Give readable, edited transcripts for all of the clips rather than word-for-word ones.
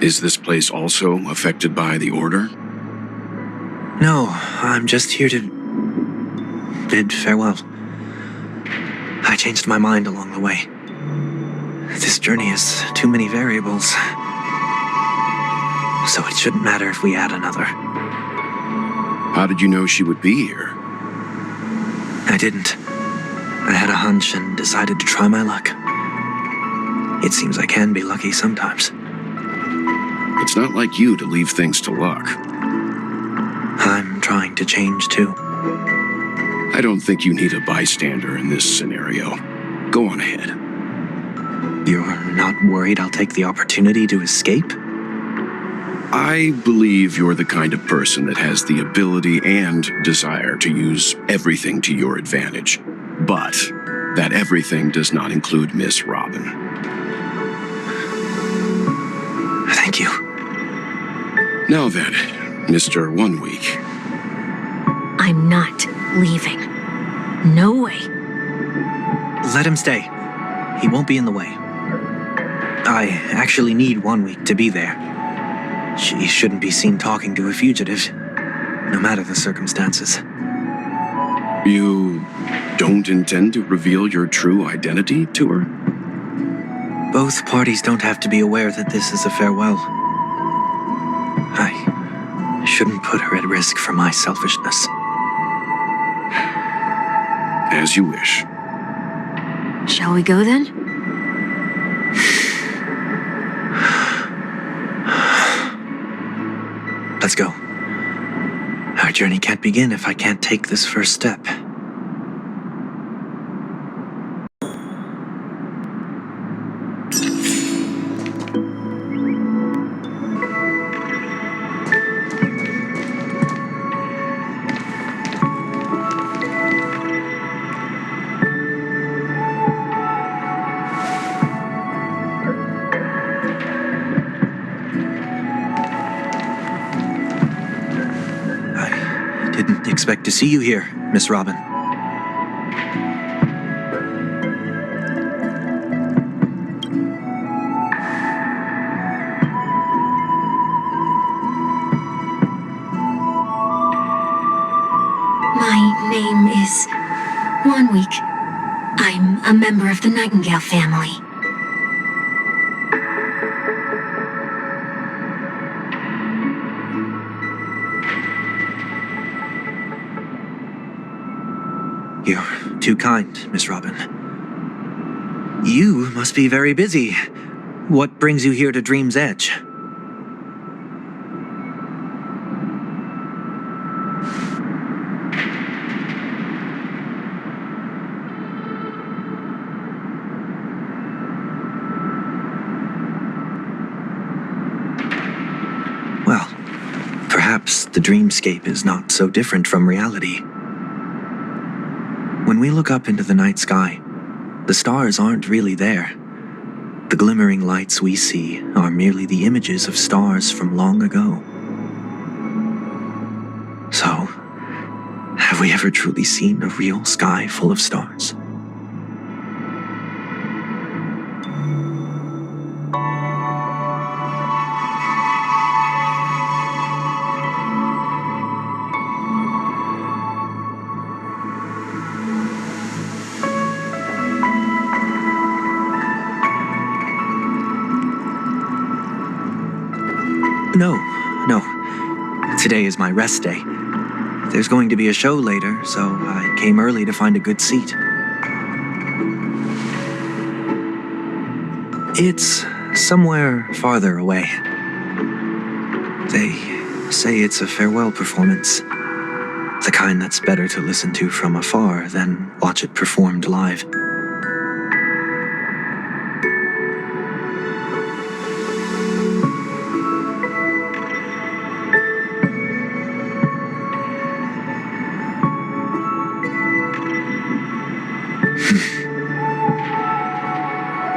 Is this place also affected by the Order? No, I'm just here to bid farewell. I changed my mind along the way. This journey has too many variables, so it shouldn't matter if we add another. How did you know she would be here? I didn't. I had a hunch and decided to try my luck. It seems I can be lucky sometimes. It's not like you to leave things to luck. I'm trying to change too. I don't think you need a bystander in this scenario. Go on ahead. You're not worried I'll take the opportunity to escape? I believe you're the kind of person that has the ability and desire to use everything to your advantage. But that everything does not include Miss Robin. Thank you. Now then, Mr. 1 Week. I'm not leaving. No way. Let him stay. He won't be in the way. I actually need 1 week to be there. She shouldn't be seen talking to a fugitive, no matter the circumstances. You don't intend to reveal your true identity to her? Both parties don't have to be aware that this is a farewell. I shouldn't put her at risk for my selfishness. As you wish. Shall we go then? Let's go. Our journey can't begin if I can't take this first step. Didn't expect to see you here, Miss Robin. My name is 1 Week. I'm a member of the Nightingale family. You're too kind, Miss Robin. You must be very busy. What brings you here to Dream's Edge? Well, perhaps the dreamscape is not so different from reality. When we look up into the night sky, the stars aren't really there. The glimmering lights we see are merely the images of stars from long ago. So, have we ever truly seen a real sky full of stars? No. Today is my rest day. There's going to be a show later, so I came early to find a good seat. It's somewhere farther away. They say it's a farewell performance. The kind that's better to listen to from afar than watch it performed live.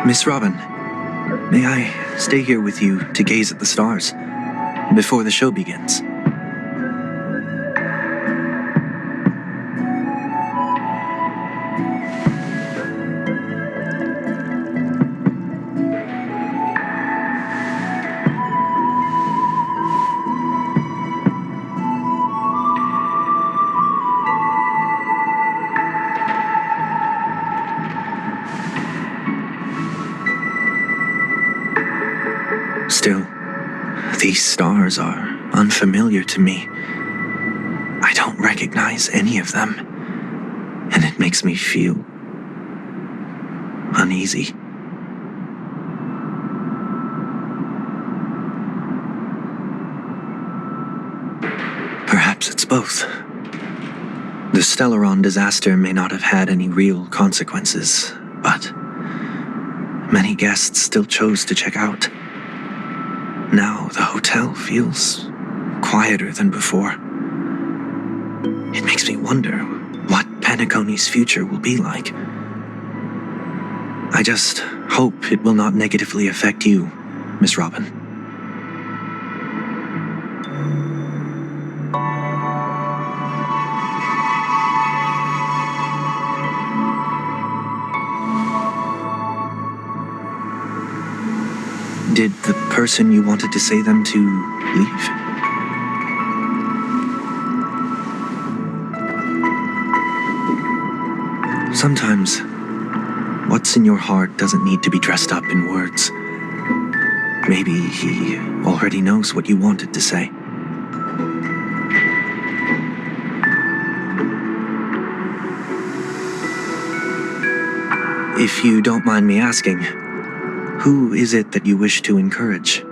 Miss Robin, may I stay here with you to gaze at the stars before the show begins? Still, these stars are unfamiliar to me. I don't recognize any of them, and it makes me feel uneasy. Perhaps it's both. The Stellaron disaster may not have had any real consequences, but many guests still chose to check out. Now the hotel feels quieter than before. It makes me wonder what Penacony's future will be like. I just hope it will not negatively affect you, Miss Robin. Did the person you wanted to say them to leave? Sometimes, what's in your heart doesn't need to be dressed up in words. Maybe he already knows what you wanted to say. If you don't mind me asking, who is it that you wish to encourage?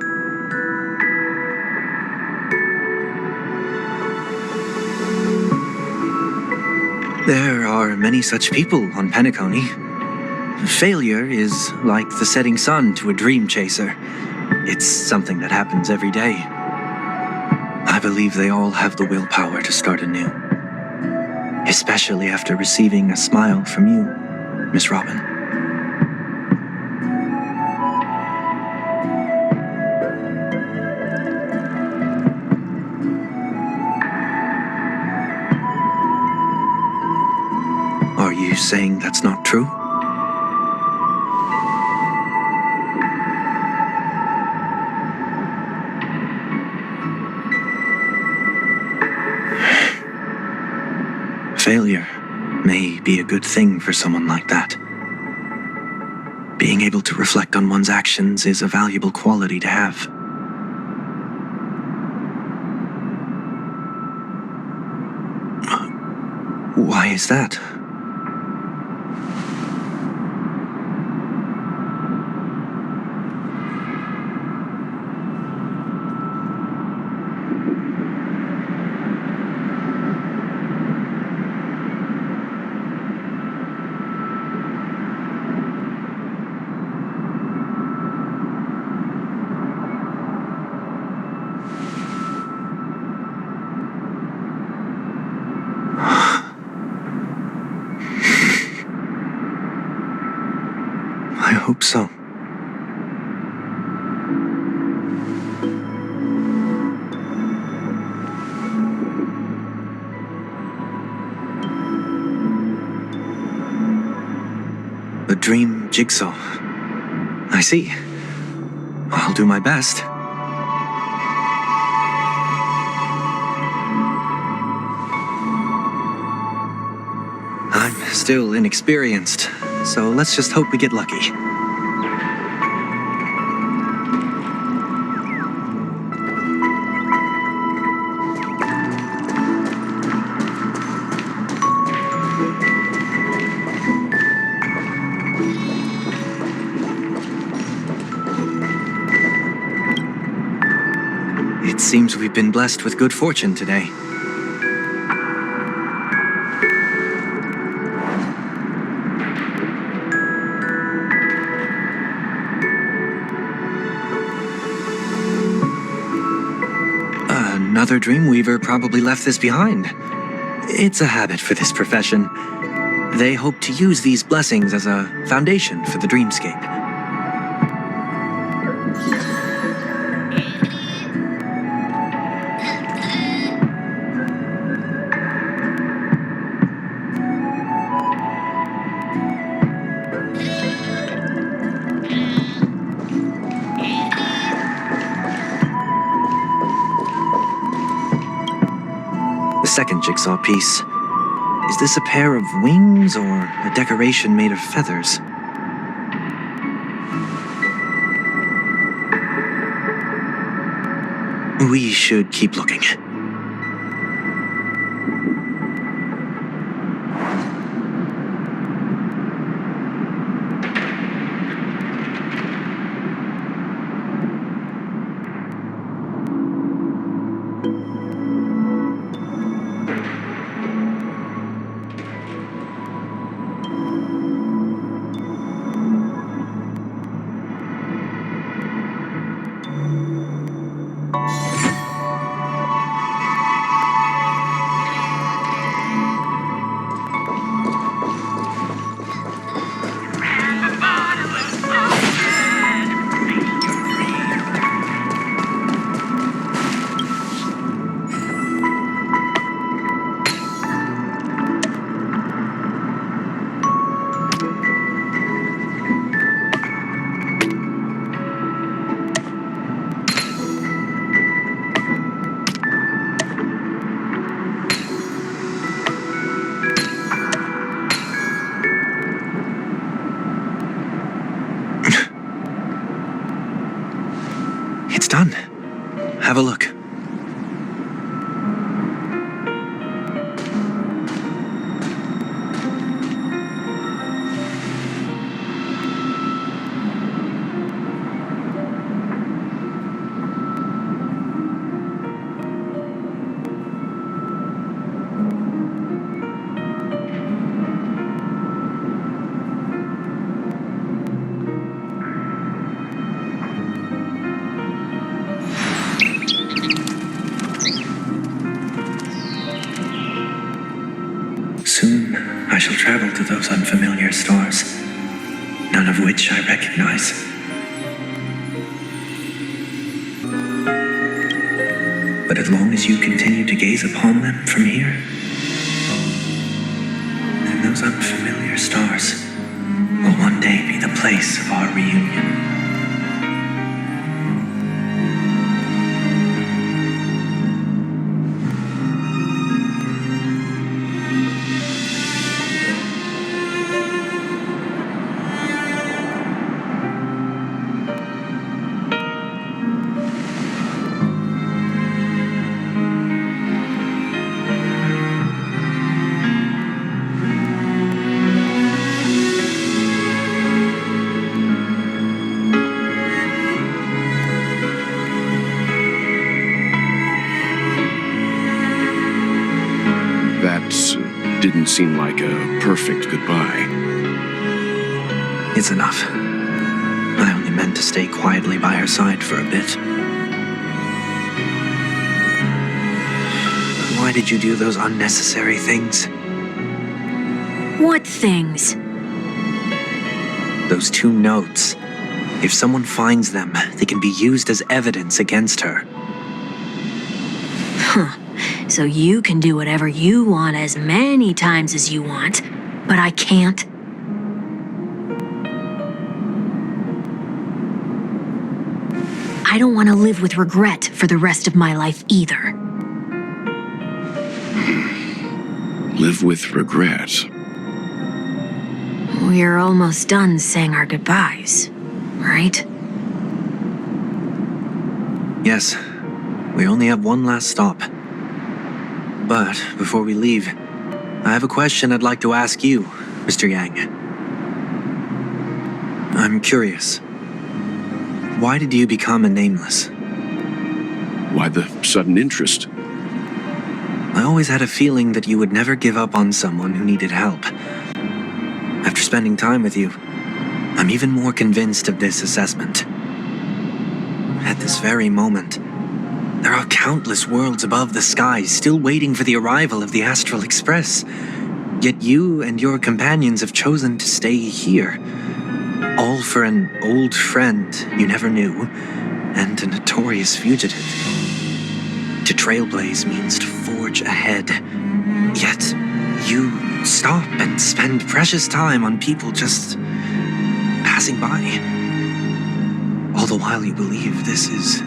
There are many such people on Penacony. Failure is like the setting sun to a dream chaser. It's something that happens every day. I believe they all have the willpower to start anew. Especially after receiving a smile from you, Miss Robin. Are you saying that's not true? Failure may be a good thing for someone like that. Being able to reflect on one's actions is a valuable quality to have. Why is that? I hope so. A dream jigsaw. I see. I'll do my best. I'm still inexperienced, so let's just hope we get lucky. It seems we've been blessed with good fortune today. Another Dreamweaver probably left this behind. It's a habit for this profession. They hope to use these blessings as a foundation for the dreamscape. The second jigsaw piece. Is this a pair of wings or a decoration made of feathers? We should keep looking. It's done. Have a look. Soon, I shall travel to those unfamiliar stars, none of which I recognize. But as long as you continue to gaze upon them from here, then those unfamiliar stars will one day be the place of our reunion. Didn't seem like a perfect goodbye. It's enough. I only meant to stay quietly by her side for a bit. Why did you do those unnecessary things? What things? Those 2 notes. If someone finds them, they can be used as evidence against her. Huh. So you can do whatever you want as many times as you want, but I can't. I don't want to live with regret for the rest of my life either. Live with regret. We're almost done saying our goodbyes, right? Yes, we only have one last stop. But before we leave, I have a question I'd like to ask you, Mr. Yang. I'm curious. Why did you become a nameless? Why the sudden interest? I always had a feeling that you would never give up on someone who needed help. After spending time with you, I'm even more convinced of this assessment. At this very moment, there are countless worlds above the skies still waiting for the arrival of the Astral Express. Yet you and your companions have chosen to stay here. All for an old friend you never knew, and a notorious fugitive. To trailblaze means to forge ahead. Yet, you stop and spend precious time on people just passing by. All the while you believe this is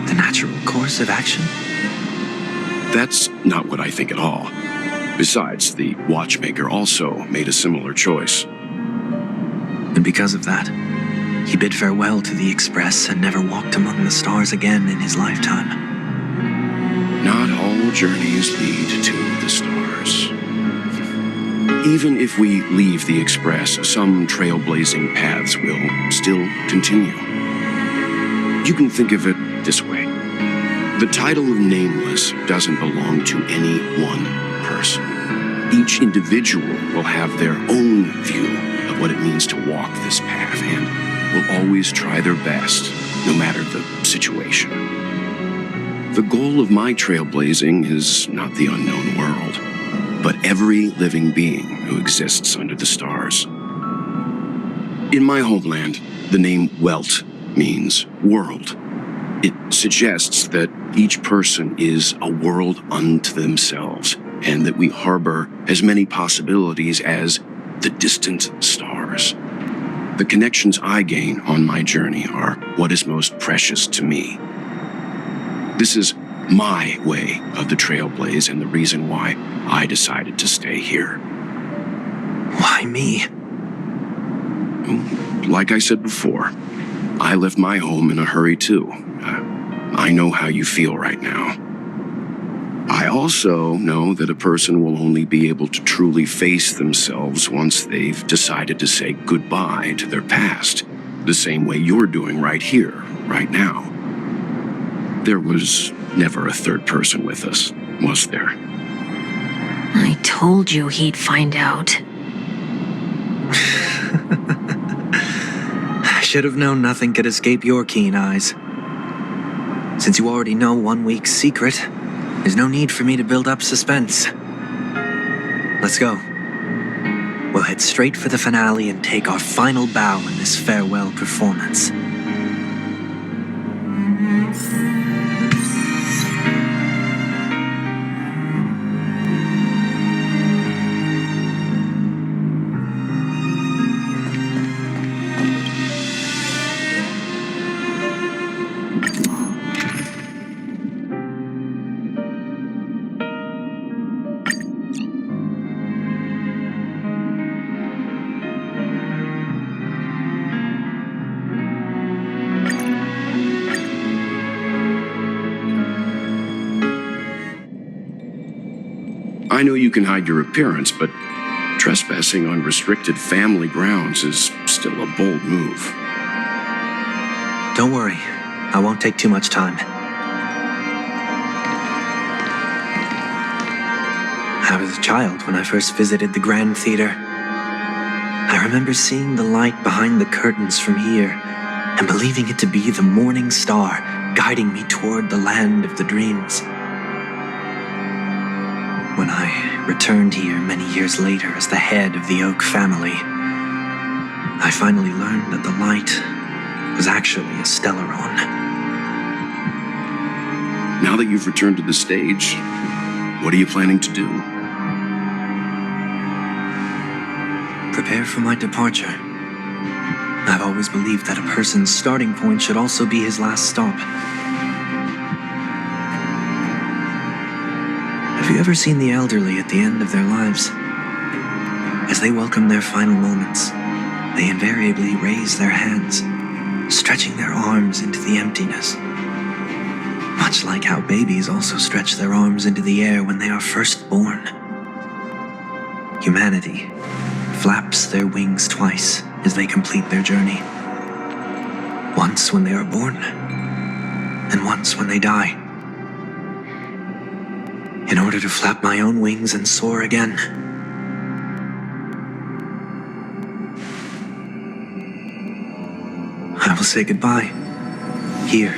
the natural course of action? That's not what I think at all. Besides, the watchmaker also made a similar choice. And because of that, He bid farewell to the Express and never walked among the stars again in his lifetime. Not all journeys lead to the stars. Even if we leave the Express, some trailblazing paths will still continue. You can think of it this way. The title of Nameless doesn't belong to any one person. Each individual will have their own view of what it means to walk this path and will always try their best, no matter the situation. The goal of my trailblazing is not the unknown world, but every living being who exists under the stars. In my homeland, the name Welt means world. It suggests that each person is a world unto themselves, and that we harbor as many possibilities as the distant stars. The connections I gain on my journey are what is most precious to me. This is my way of the trailblaze and the reason why I decided to stay here. Why me? Like I said before, I left my home in a hurry too. I know how you feel right now. I also know that a person will only be able to truly face themselves once they've decided to say goodbye to their past, the same way you're doing right here, right now. There was never a third person with us, was there? I told you he'd find out. I should have known nothing could escape your keen eyes. Since you already know 1 week's secret, there's no need for me to build up suspense. Let's go. We'll head straight for the finale and take our final bow in this farewell performance. I know you can hide your appearance, but trespassing on restricted family grounds is still a bold move. Don't worry, I won't take too much time. I was a child when I first visited the Grand Theater. I remember seeing the light behind the curtains from here and believing it to be the morning star guiding me toward the land of the dreams. When I returned here many years later as the head of the Oak family, I finally learned that the light was actually a stellaron. Now that you've returned to the stage, what are you planning to do? Prepare for my departure. I've always believed that a person's starting point should also be his last stop. Have you ever seen the elderly at the end of their lives? As they welcome their final moments, they invariably raise their hands, stretching their arms into the emptiness. Much like how babies also stretch their arms into the air when they are first born. Humanity flaps their wings twice as they complete their journey. Once when they are born, and once when they die. In order to flap my own wings and soar again. I will say goodbye, here,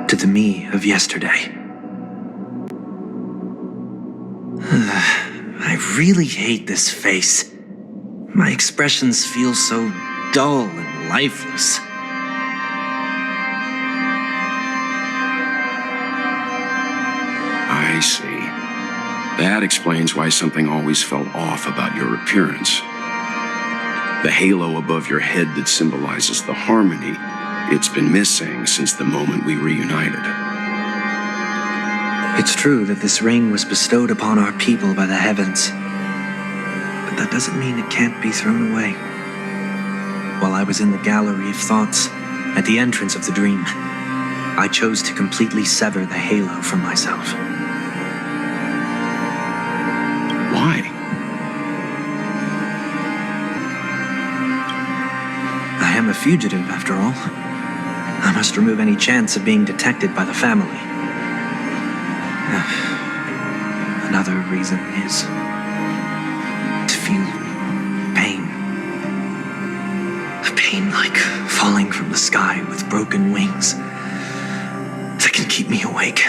to the me of yesterday. I really hate this face. My expressions feel so dull and lifeless. I see. That explains why something always felt off about your appearance. The halo above your head that symbolizes the harmony, it's been missing since the moment we reunited. It's true that this ring was bestowed upon our people by the heavens. But that doesn't mean it can't be thrown away. While I was in the gallery of thoughts at the entrance of the dream, I chose to completely sever the halo from myself. Why? I am a fugitive, after all. I must remove any chance of being detected by the family. Another reason is to feel pain. A pain like falling from the sky with broken wings that can keep me awake.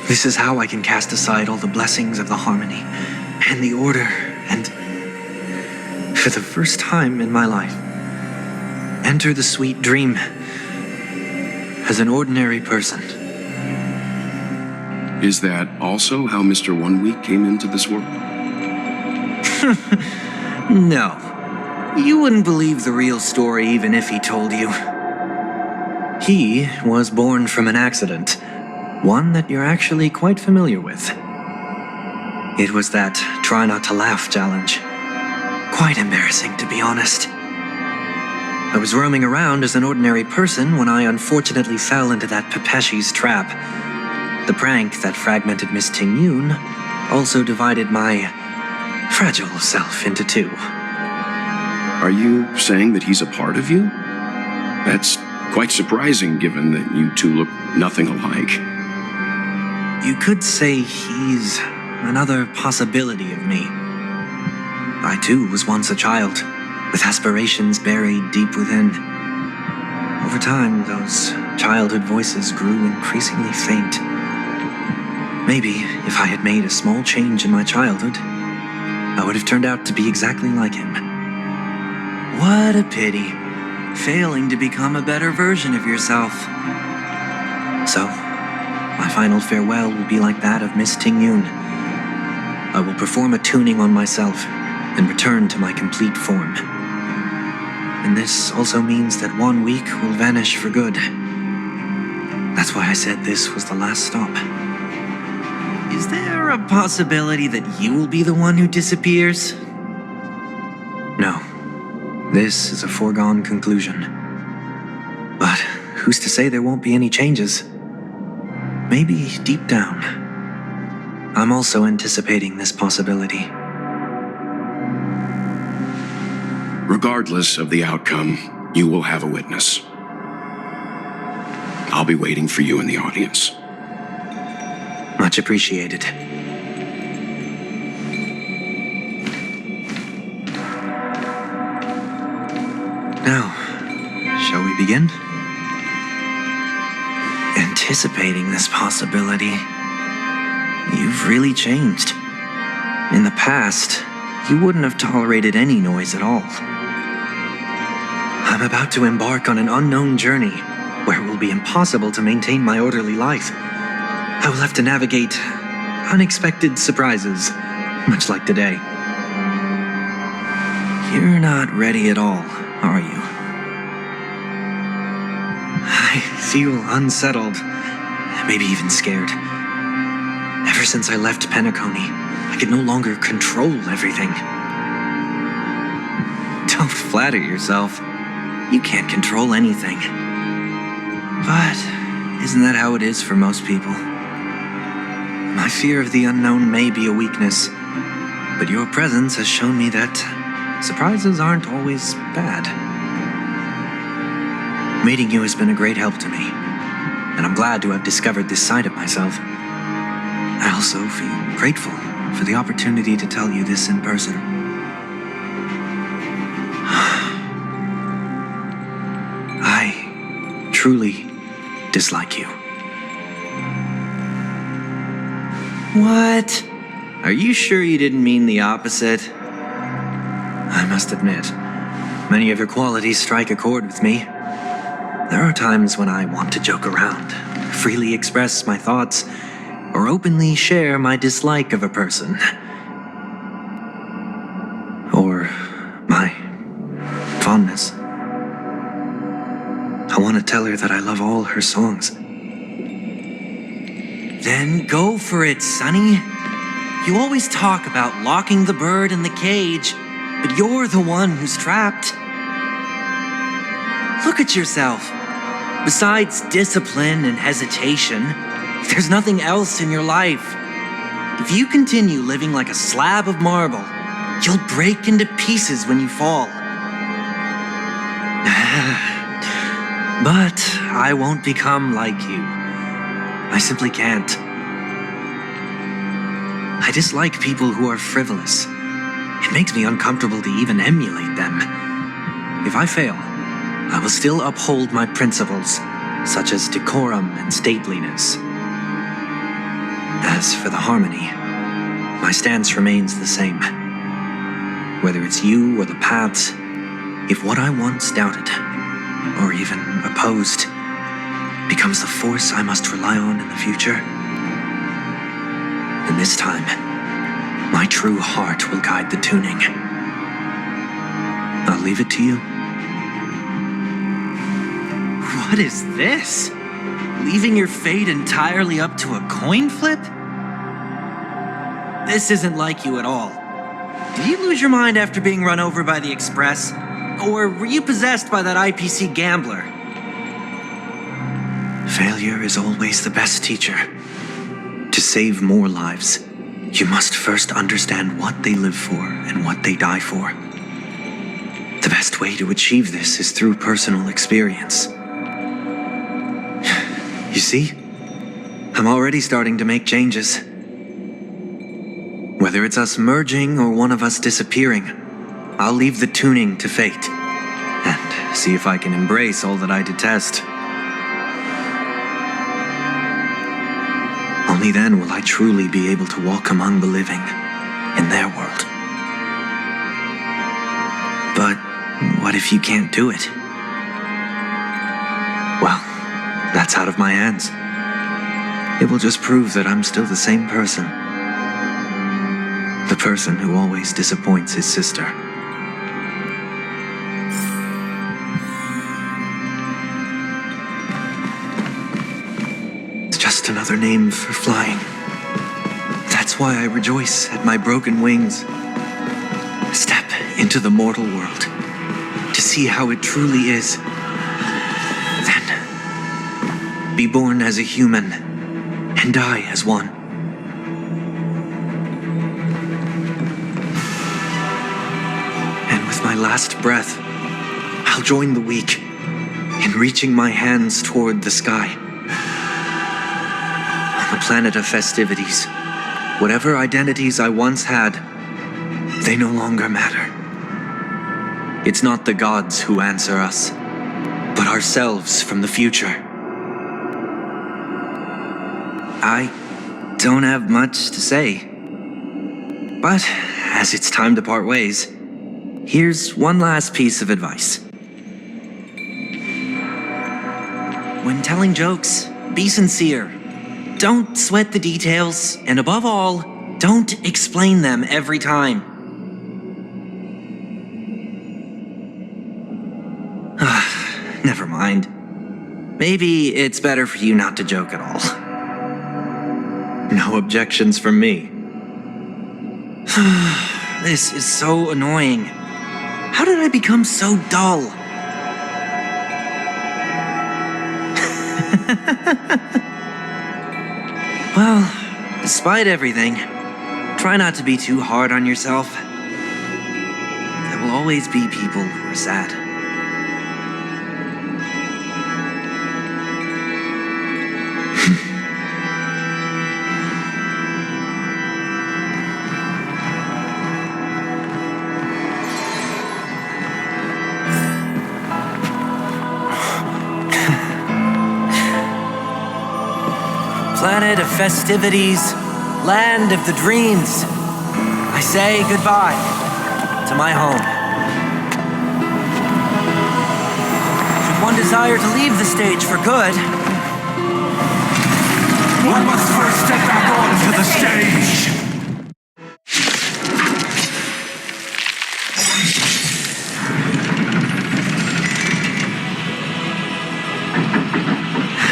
This is how I can cast aside all the blessings of the harmony and the order and, for the first time in my life, enter the sweet dream as an ordinary person. Is that also how Mr. 1 Week came into this world? No. You wouldn't believe the real story even if he told you. He was born from an accident, one that you're actually quite familiar with. It was that try not to laugh challenge. Quite embarrassing, to be honest. I was roaming around as an ordinary person when I unfortunately fell into that Pepeshi's trap. The prank that fragmented Miss Ting-Yoon also divided my fragile self into two. Are you saying that he's a part of you? That's quite surprising given that you two look nothing alike. You could say he's another possibility of me. I too was once a child, with aspirations buried deep within. Over time, those childhood voices grew increasingly faint. Maybe if I had made a small change in my childhood, I would have turned out to be exactly like him. What a pity, failing to become a better version of yourself. So, my final farewell will be like that of Miss Ting-Yoon. I will perform a tuning on myself and return to my complete form. And this also means that 1 week will vanish for good. That's why I said this was the last stop. Is there a possibility that you will be the one who disappears? No. This is a foregone conclusion. But who's to say there won't be any changes? Maybe deep down, I'm also anticipating this possibility. Regardless of the outcome, you will have a witness. I'll be waiting for you in the audience. Much appreciated. Now, shall we begin? Anticipating this possibility, you've really changed. In the past, you wouldn't have tolerated any noise at all. I'm about to embark on an unknown journey where it will be impossible to maintain my orderly life. I will have to navigate unexpected surprises, much like today. You're not ready at all, are you? I feel unsettled, maybe even scared. Ever since I left Penacony, I could no longer control everything. Don't flatter yourself. You can't control anything. But isn't that how it is for most people? My fear of the unknown may be a weakness, but your presence has shown me that surprises aren't always bad. Meeting you has been a great help to me, and I'm glad to have discovered this side of myself. I also feel grateful for the opportunity to tell you this in person. I truly dislike you. What? Are you sure you didn't mean the opposite? I must admit, many of your qualities strike a chord with me. There are times when I want to joke around, freely express my thoughts, or openly share my dislike of a person. Or my fondness. I want to tell her that I love all her songs. Then go for it, Sonny. You always talk about locking the bird in the cage, but you're the one who's trapped. Look at yourself. Besides discipline and hesitation, there's nothing else in your life. If you continue living like a slab of marble, you'll break into pieces when you fall. But I won't become like you. I simply can't. I dislike people who are frivolous. It makes me uncomfortable to even emulate them. If I fail, I will still uphold my principles, such as decorum and stateliness. As for the harmony, my stance remains the same. Whether it's you or the paths, if what I once doubted, or even opposed, becomes the force I must rely on in the future, then this time, my true heart will guide the tuning. I'll leave it to you. What is this? Leaving your fate entirely up to a coin flip? This isn't like you at all. Did you lose your mind after being run over by the express? Or were you possessed by that IPC gambler? Failure is always the best teacher. To save more lives, you must first understand what they live for and what they die for. The best way to achieve this is through personal experience. You see? I'm already starting to make changes. Whether it's us merging or one of us disappearing, I'll leave the tuning to fate and see if I can embrace all that I detest. Only then will I truly be able to walk among the living in their world. But what if you can't do it? Well, that's out of my hands. It will just prove that I'm still the same person. The person who always disappoints his sister. It's just another name for flying. That's why I rejoice at my broken wings. Step into the mortal world to see how it truly is. Then, be born as a human and die as one. And with my last breath, I'll join the weak in reaching my hands toward the sky. On the planet of festivities, whatever identities I once had, they no longer matter. It's not the gods who answer us, but ourselves from the future. I don't have much to say. But as it's time to part ways, here's one last piece of advice. When telling jokes, be sincere. Don't sweat the details, and above all, don't explain them every time. Never mind. Maybe it's better for you not to joke at all. No objections from me. This is so annoying. How did I become so dull? Well, despite everything, try not to be too hard on yourself. There will always be people who are sad. Planet of festivities, land of the dreams. I say goodbye to my home. Should one desire to leave the stage for good, one must first step back onto the stage.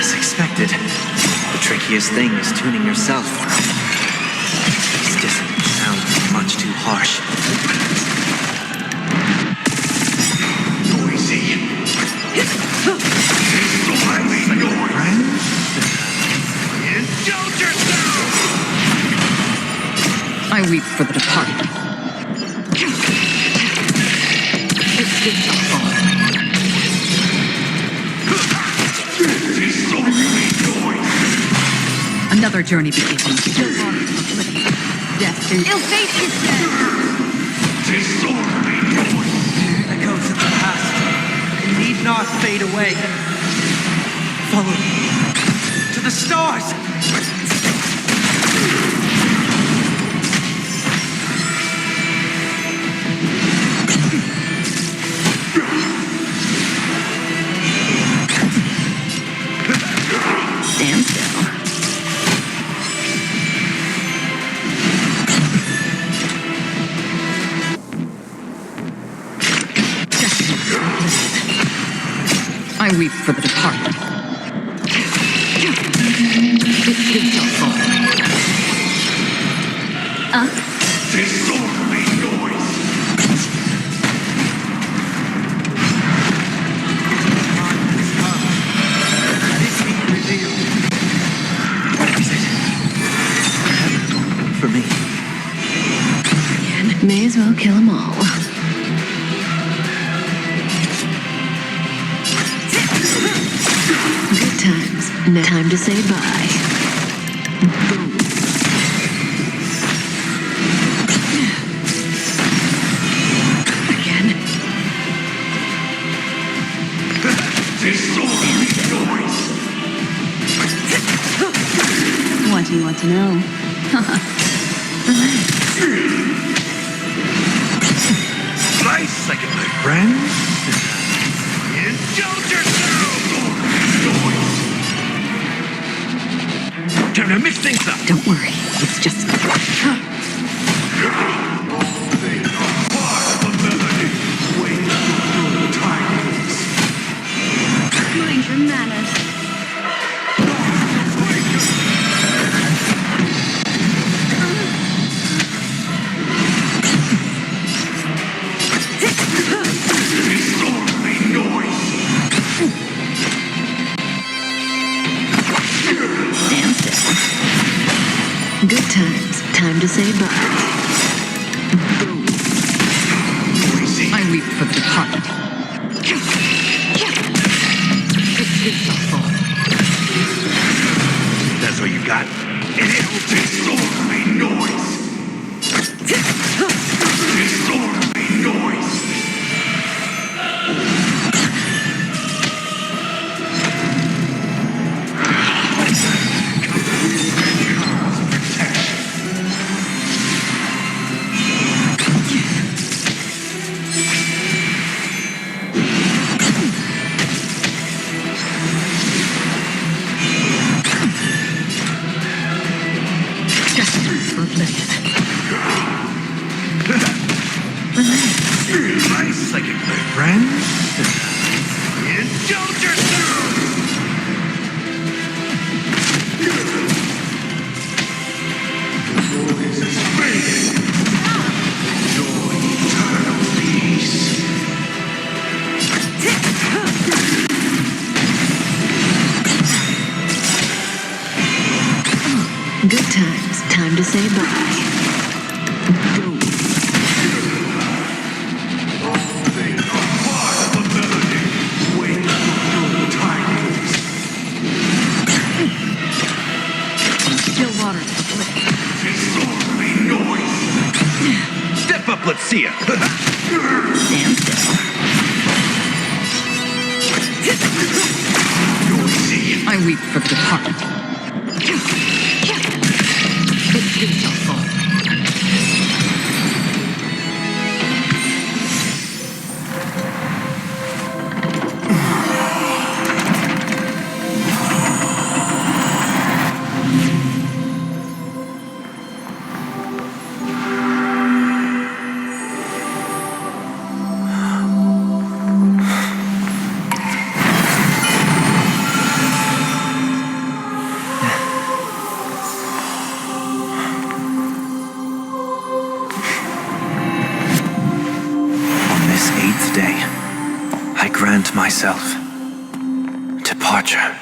as expected. The trickiest thing is tuning yourself. These dissonant sounds are much too harsh. Noisy. for the departed. This is the fall. Another journey begins. Destiny. Ill fate is dead. Echoes of the past need not fade away. Follow me to the stars. Stand still. I weep for the departed. This is the fall. Disorderly noise. Let it be revealed. What is it? For me. May as well kill them all. Good times. Now time to say bye. Boom. Again. Disorderly noise. What do you want to know? Nice second, my friend. Indulge yourself. Time to mix things up. Don't worry. It's just... Mind your manners. Disorderly noise. Stand still. Good times. Time to say bye. Boom. I weep for the departed. This is the fall. That's what you got? Disorderly noise. Disorderly noise. Nice second, my friend. Indulge yourself. Noise is fading. Enjoy eternal peace. Good times. Time to say bye. Boom. Still water to the flip. Disorderly noise. Step up, let's see ya. Stand still. I weep for the departed. This is the fall. grant myself departure.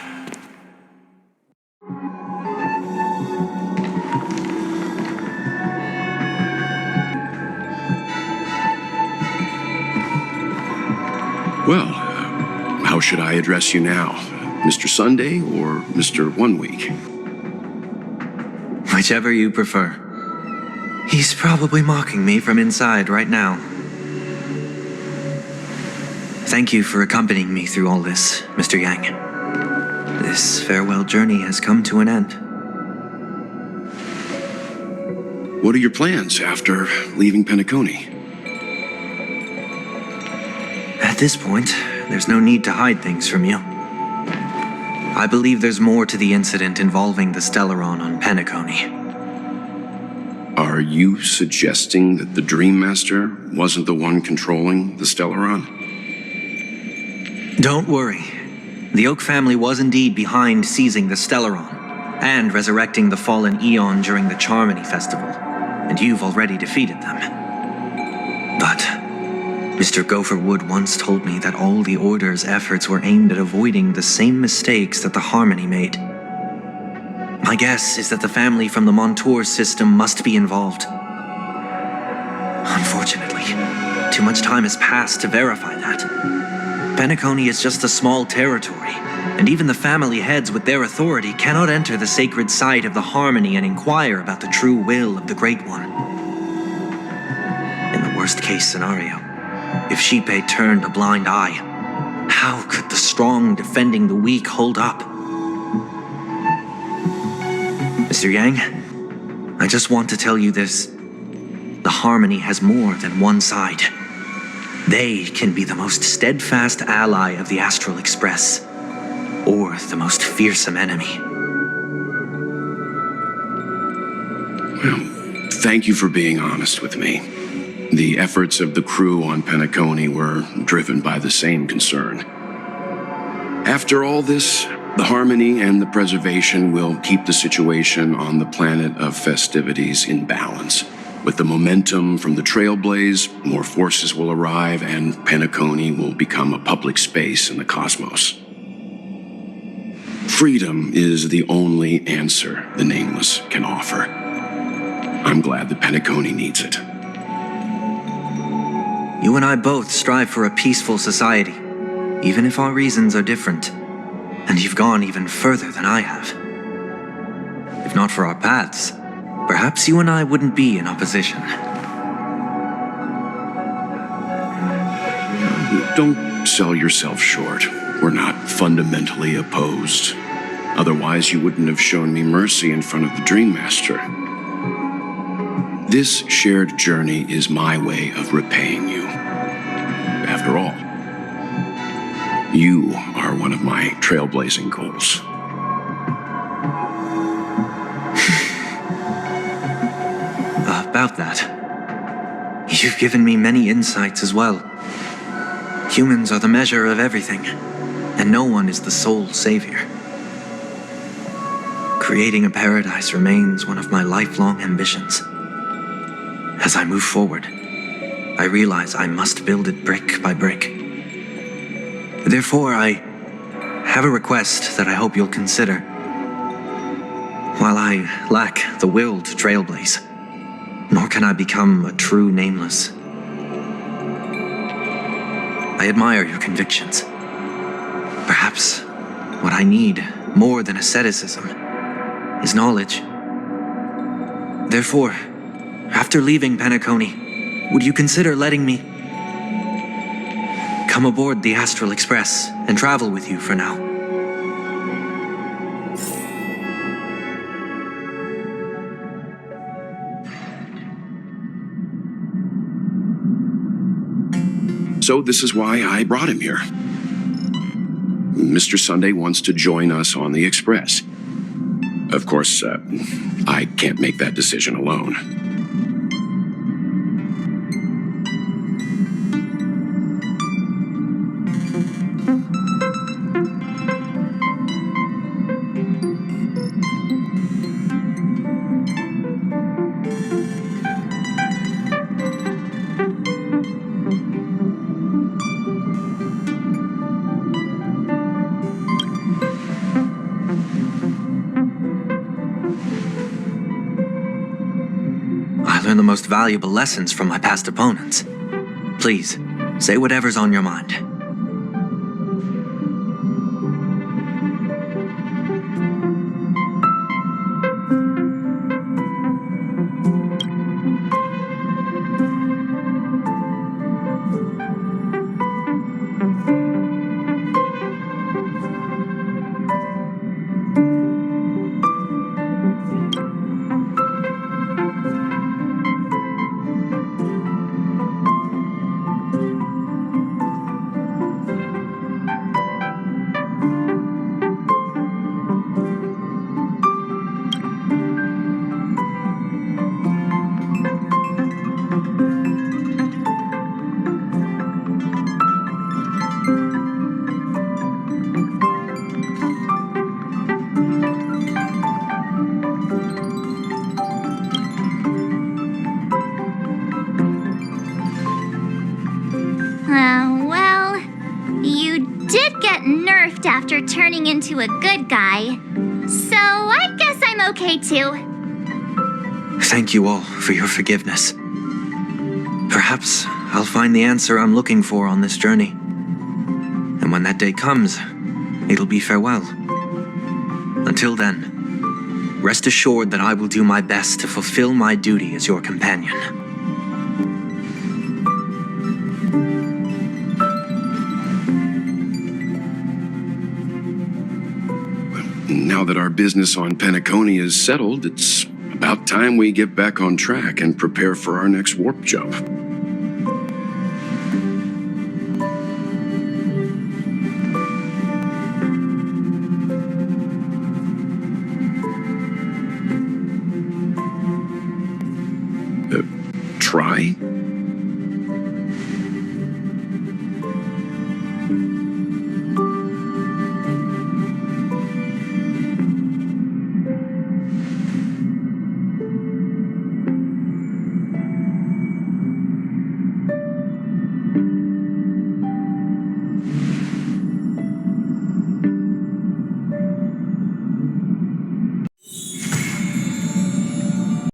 Well, how should I address you now? Mr. Sunday or Mr. 1 Week? Whichever you prefer. He's probably mocking me from inside right now. Thank you for accompanying me through all this, Mr. Yang. This farewell journey has come to an end. What are your plans after leaving Penacony? At this point, there's no need to hide things from you. I believe there's more to the incident involving the Stellaron on Penacony. Are you suggesting that the Dream Master wasn't the one controlling the Stellaron? Don't worry. The Oak family was indeed behind seizing the Stellaron and resurrecting the fallen Eon during the Charmony Festival, and you've already defeated them. But Mr. Gopherwood once told me that all the Order's efforts were aimed at avoiding the same mistakes that the Harmony made. My guess is that the family from the Montour system must be involved. Unfortunately, too much time has passed to verify that. Penacony is just a small territory, and even the family heads with their authority cannot enter the sacred site of the Harmony and inquire about the true will of the Great One. In the worst-case scenario, if Xipe turned a blind eye, how could the strong defending the weak hold up? Mr. Yang, I just want to tell you this. The Harmony has more than one side. They can be the most steadfast ally of the Astral Express, or the most fearsome enemy. Well, thank you for being honest with me. The efforts of the crew on Penacony were driven by the same concern. After all this, the Harmony and the Preservation will keep the situation on the planet of festivities in balance. With the momentum from the Trailblaze, more forces will arrive and Penacony will become a public space in the cosmos. Freedom is the only answer the Nameless can offer. I'm glad that Penacony needs it. You and I both strive for a peaceful society, even if our reasons are different. And you've gone even further than I have. If not for our paths, perhaps you and I wouldn't be in opposition. Don't sell yourself short. We're not fundamentally opposed. Otherwise, you wouldn't have shown me mercy in front of the Dream Master. This shared journey is my way of repaying you. After all, you are one of my trailblazing goals. About that, you've given me many insights as well. Humans are the measure of everything, and no one is the sole savior. Creating a paradise remains one of my lifelong ambitions. As I move forward, I realize I must build it brick by brick. Therefore, I have a request that I hope you'll consider. While I lack the will to trailblaze, nor can I become a true Nameless, I admire your convictions. Perhaps what I need more than asceticism is knowledge. Therefore, after leaving Penacony, would you consider letting me come aboard the Astral Express and travel with you for now? So this is why I brought him here. Mr. Sunday wants to join us on the Express. Of course, I can't make that decision alone. Learn the most valuable lessons from my past opponents. Please, say whatever's on your mind. looked after turning into a good guy. So I guess I'm okay too. Thank you all for your forgiveness. Perhaps I'll find the answer I'm looking for on this journey. And when that day comes, it'll be farewell. Until then, rest assured that I will do my best to fulfill my duty as your companion. Now that our business on Penacony is settled, it's about time we get back on track and prepare for our next warp jump.